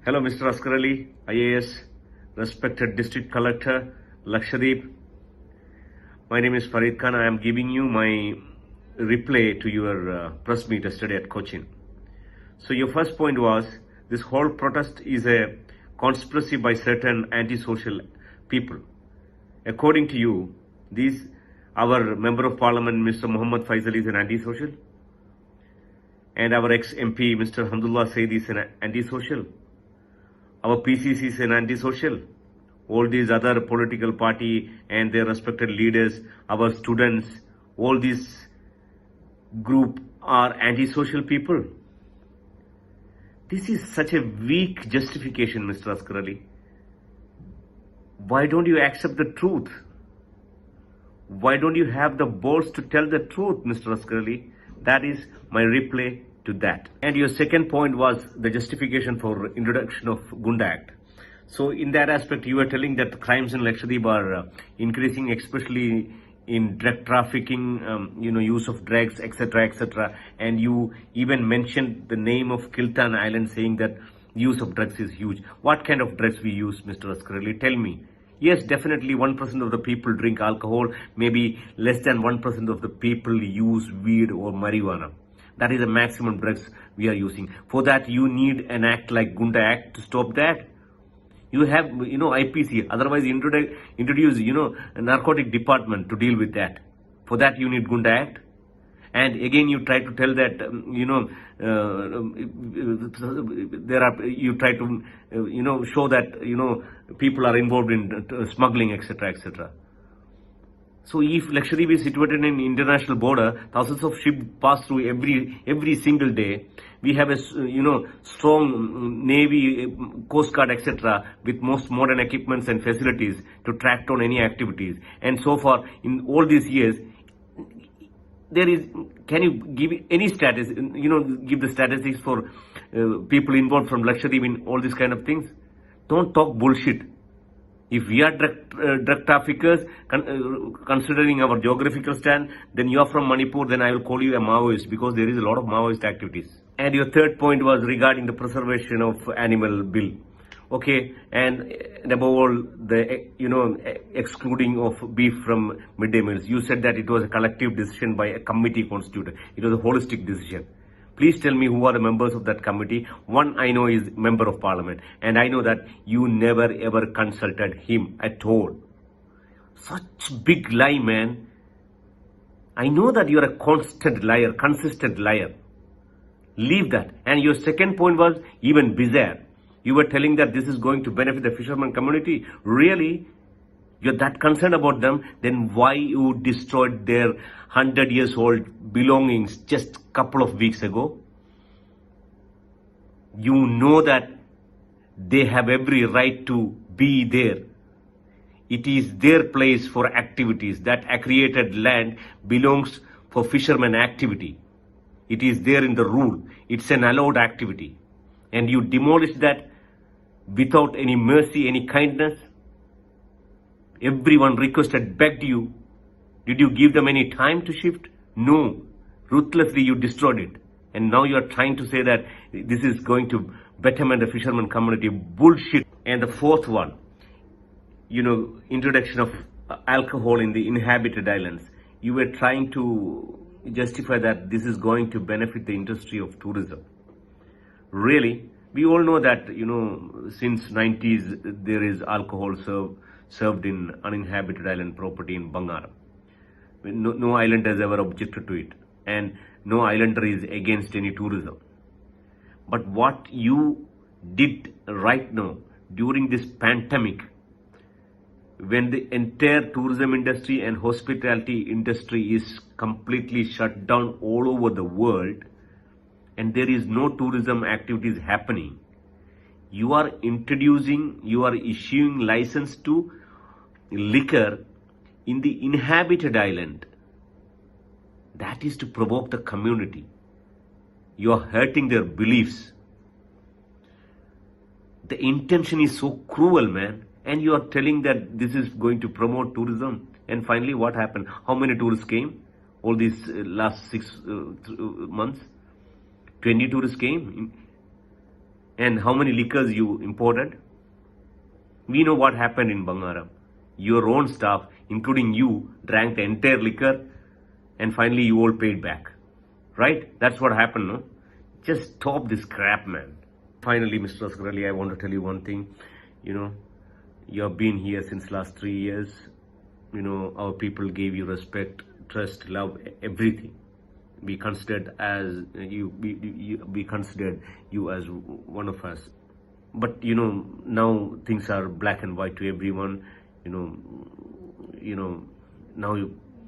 Hello, Mr. Asghar Ali, IAS, respected District Collector, Lakshadweep. My name is Farid Khan. I am giving you my reply to your press meet yesterday at Cochin. So your first point was, this whole protest is a conspiracy by certain antisocial people. According to you, our Member of Parliament, Mr. Muhammad Faisal, is an antisocial? And our ex-MP, Mr. Hamdullah Said, is an antisocial? Our PCC is an antisocial? All these other political party and their respected leaders, our students, all these group are antisocial people. This is such a weak justification, Mr. Asghar Ali. Why don't you accept the truth? Why don't you have the balls to tell the truth, Mr. Asghar Ali? That is my reply to that. And your second point was the justification for introduction of Gunda Act. So in that aspect, you were telling that the crimes in Lakshadweep are increasing, especially in drug trafficking, use of drugs, etc., etc. And you even mentioned the name of Kiltan Island, saying that use of drugs is huge. What kind of drugs we use, Mr. Asghar Ali? Tell me. Yes, definitely 1% of the people drink alcohol. Maybe less than 1% of the people use weed or marijuana. That is the maximum drugs we are using. For that, you need an act like Gunda Act to stop that. You have, IPC. Otherwise, introduce, a narcotic department to deal with that. For that, you need Gunda Act. And again, you try to tell that, you try to, show that, people are involved in smuggling, etc., etc. So if Lakshadweep is situated in international border, thousands of ships pass through every single day. We have a, strong Navy, Coast Guard, etc., with most modern equipments and facilities to track down any activities. And so far, in all these years, can you give any status, give the statistics for people involved from Lakshadweep in all these kind of things? Don't talk bullshit. If we are drug traffickers, considering our geographical stand, then you are from Manipur, then I will call you a Maoist, because there is a lot of Maoist activities. And your third point was regarding the preservation of animal bill. Okay, and above all, the, excluding of beef from midday meals. You said that it was a collective decision by a committee constituted. It was a holistic decision. Please tell me who are the members of that committee. One I know is Member of Parliament, and I know that you never ever consulted him at all. Such big lie, man. I know that you are a constant liar, consistent liar. Leave that. And your second point was even bizarre. You were telling that this is going to benefit the fisherman community. Really? You're that concerned about them? Then why you destroyed their 100 years old belongings just a couple of weeks ago? You know that they have every right to be there. It is their place for activities. That accreted land belongs for fishermen activity. It is there in the rule. It's an allowed activity. And you demolished that without any mercy, any kindness. Everyone requested, begged you. Did you give them any time to shift? No. Ruthlessly you destroyed it. And now you are trying to say that this is going to betterment the fisherman community. Bullshit. And the fourth one, introduction of alcohol in the inhabited islands. You were trying to justify that this is going to benefit the industry of tourism. Really? We all know that, since 90s, there is alcohol served in uninhabited island property in Bangaram. No island has ever objected to it. And no islander is against any tourism. But what you did right now, during this pandemic, when the entire tourism industry and hospitality industry is completely shut down all over the world, and there is no tourism activities happening, you are issuing license to liquor in the inhabited island. That is to provoke the community. You are hurting their beliefs. The intention is so cruel, man. And you are telling that this is going to promote tourism. And finally, what happened? How many tourists came? All these last 6 months? 20 tourists came. And how many liquors you imported? We know what happened in Bangaram. Your own staff, including you, drank the entire liquor and finally you all paid back. Right? That's what happened, no? Just stop this crap, man. Finally, Mr. Asghar, I want to tell you one thing. You know, you have been here since last 3 years. You know, our people gave you respect, trust, love, everything. We considered as we considered you as one of us. But you know, now things are black and white to everyone. Now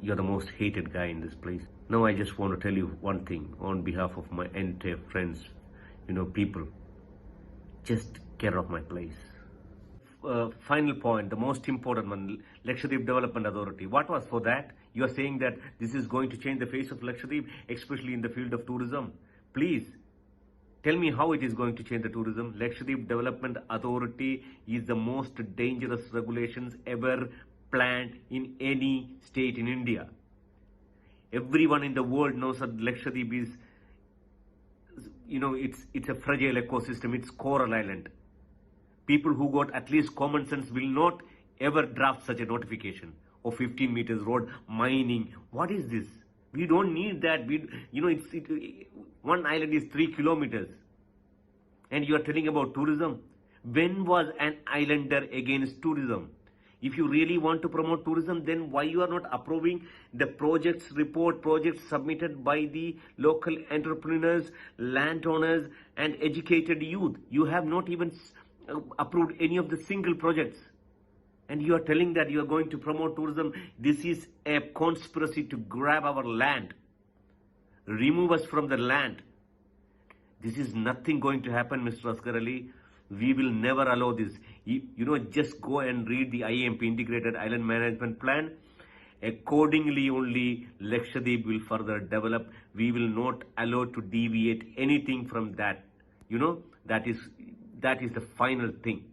you're the most hated guy in this place. Now I just want to tell you one thing on behalf of my entire friends, people. Just get off my place. Final point, the most important one, Lakshadweep Development Authority. What was for that? You are saying that this is going to change the face of Lakshadweep, especially in the field of tourism. Please, tell me how it is going to change the tourism. Lakshadweep Development Authority is the most dangerous regulations ever planned in any state in India. Everyone in the world knows that Lakshadweep is, it's a fragile ecosystem. It's coral island. People who got at least common sense will not ever draft such a notification of 15 meters road mining. What is this? We don't need that. One island is 3 kilometers. And you are telling about tourism. When was an islander against tourism? If you really want to promote tourism, then why you are not approving the projects submitted by the local entrepreneurs, landowners and educated youth? You have not even approved any of the single projects. And you are telling that you are going to promote tourism. This is a conspiracy to grab our land. Remove us from the land. This is nothing going to happen, Mr. Asghar Ali. We will never allow this. Just go and read the IMP, Integrated Island Management Plan. Accordingly, only Lakshadweep will further develop. We will not allow to deviate anything from that. That is the final thing.